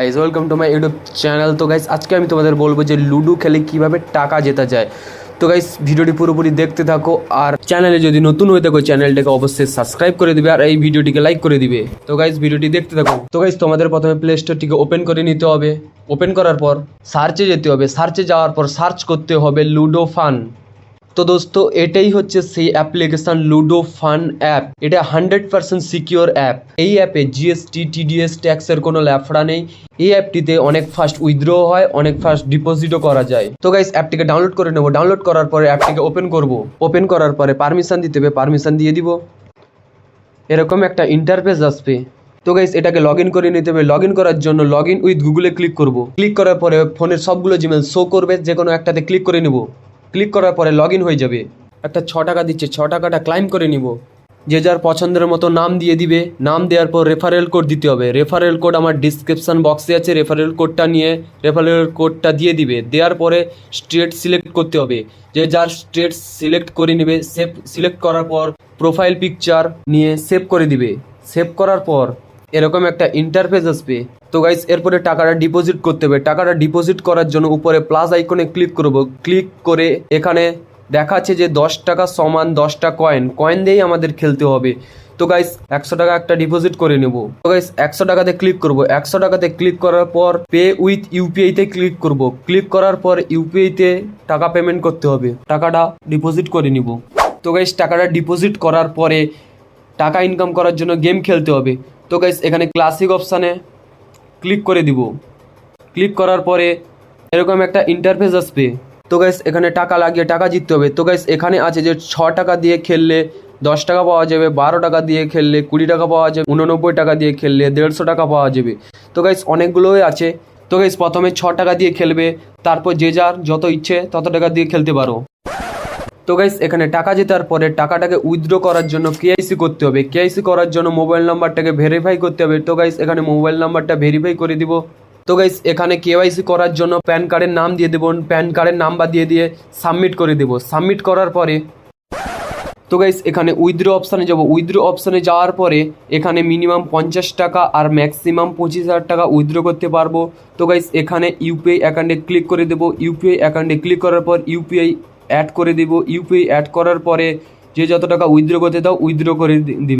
Guys welcome to my YouTube channel. তো guys আজকে আমি তোমাদের বলবো যে লুডো খেলে কীভাবে টাকা জেতা যায়। তো গাইজ ভিডিওটি পুরোপুরি দেখতে থাকো, আর চ্যানেলে যদি নতুন হয়ে থাকো চ্যানেলটাকে অবশ্যই সাবস্ক্রাইব করে দিবে আর এই ভিডিওটিকে লাইক করে দিবে। তো গাইজ ভিডিওটি দেখতে থাকো। তো গাইজ তোমাদের প্রথমে প্লে স্টোরটিকে ওপেন করে নিতে হবে। ওপেন করার পর সার্চে যেতে হবে। সার্চে যাওয়ার পর সার্চ করতে হবে লুডো ফান। তো দোস্ত এটাই হচ্ছে সেই অ্যাপ্লিকেশান লুডো ফান অ্যাপ। এটা 100% সিকিওর অ্যাপ। এই অ্যাপে জিএসটি টিডিএস ট্যাক্সের কোনো ল্যাফড়া নেই। এই অ্যাপটিতে অনেক ফাস্ট উইথড্র হয়, অনেক ফাস্ট ডিপোজিটও করা যায়। তো গাইস অ্যাপটিকে ডাউনলোড করে নেবো। ডাউনলোড করার পরে অ্যাপটিকে ওপেন করব। ওপেন করার পরে পারমিশন দিতে হবে, পারমিশন দিয়ে দিব। এরকম একটা ইন্টারফেস আসবে। তো গাইস এটাকে লগ ইন করে নিতে হবে। লগ ইন করার জন্য লগ ইন উইথ গুগলে ক্লিক করব। ক্লিক করার পরে ফোনের সবগুলো জিমেল শো করবে, যে কোনো একটাতে ক্লিক করে নেব। ক্লিক করার পরে লগ ইন হয়ে যাবে। একটা 6 টাকা দিচ্ছে, 6 টাকাটা ক্লাইম করে নিব। যে যার পছন্দের মতো নাম দিয়ে দিবে। নাম দেওয়ার পর রেফারেল কোড দিতে হবে। রেফারেল কোড আমার ডিসক্রিপশান বক্সে আছে। রেফারেল কোডটা নিয়ে রেফারেল কোডটা দিয়ে দিবে। দেওয়ার পরে স্টেট সিলেক্ট করতে হবে। যে যার স্টেট সিলেক্ট করে নেবে। সেভ সিলেক্ট করার পর প্রোফাইল পিকচার নিয়ে সেভ করে দিবে। সেভ করার পর এরকম একটা ইন্টারফেস আসবে। তো গাইস এরপরে টাকাটা ডিপোজিট করতে হবে। টাকাটা ডিপোজিট করার জন্য উপরে প্লাস আইকনে ক্লিক করব। ক্লিক করে এখানে দেখাচ্ছে যে 10 টাকা সমান 10টা কয়েন দিয়েই আমাদের খেলতে হবে। তো গাইস 100 টাকা একটা ডিপোজিট করে নেব। তো গাইস 100 টাকাতে ক্লিক করব। 100 টাকাতে ক্লিক করার পর পে উইথ ইউপিআইতে ক্লিক করব। ক্লিক করার পর ইউপিআইতে টাকা পেমেন্ট করতে হবে। টাকাটা ডিপোজিট করে নিব। তো গাইস টাকাটা ডিপোজিট করার পরে টাকা ইনকাম করার জন্য গেম খেলতে হবে। তো গাইস এখানে ক্লাসিক অপশানে ক্লিক করে দিব। ক্লিক করার পরে এরকম একটা ইন্টারফেস আসবে। তো গাইস এখানে টাকা লাগিয়ে টাকা জিততে হবে। তো গাইস এখানে আছে যে 6 টাকা দিয়ে খেললে 10 টাকা পাওয়া যাবে, 12 টাকা দিয়ে খেললে 20 টাকা পাওয়া যাবে, 89 টাকা দিয়ে খেললে 150 টাকা পাওয়া যাবে। তো গাইস অনেকগুলোই আছে। তো গাইস প্রথমে 6 টাকা দিয়ে খেলবে, তারপর যে যার যত ইচ্ছে তত টাকা দিয়ে খেলতে পারো। তো গাইস এখানে টাকা জেতার পরে টাকাটাকে উইথড্র করার জন্য কেআইসি করতে হবে। কেআইসি করার জন্য মোবাইল নাম্বারটাকে ভেরিফাই করতে হবে। তো গাইস এখানে মোবাইল নাম্বারটা ভেরিফাই করে দিব। তো গাইস এখানে কেওয়াইসি করার জন্য প্যান কার্ডের নাম দিয়ে দেবো। প্যান কার্ডের নাম্বার দিয়ে সাবমিট করে দেবো। সাবমিট করার পরে তো গাইস এখানে উইথড্র অপশানে যাব। উইথড্র অপশানে যাওয়ার পরে এখানে মিনিমাম 50 টাকা আর ম্যাক্সিমাম 25,000 টাকা উইথড্র করতে পারবো। তো গাইস এখানে ইউপিআই অ্যাকাউন্টে ক্লিক করে দেবো। ইউপিআই অ্যাকাউন্টে ক্লিক করার পর ইউপিআই অ্যাড করে দেবো। ইউপিআই অ্যাড করার পরে যে যত টাকা উইথড্র করতে দাও উইথড্র করে দিবে।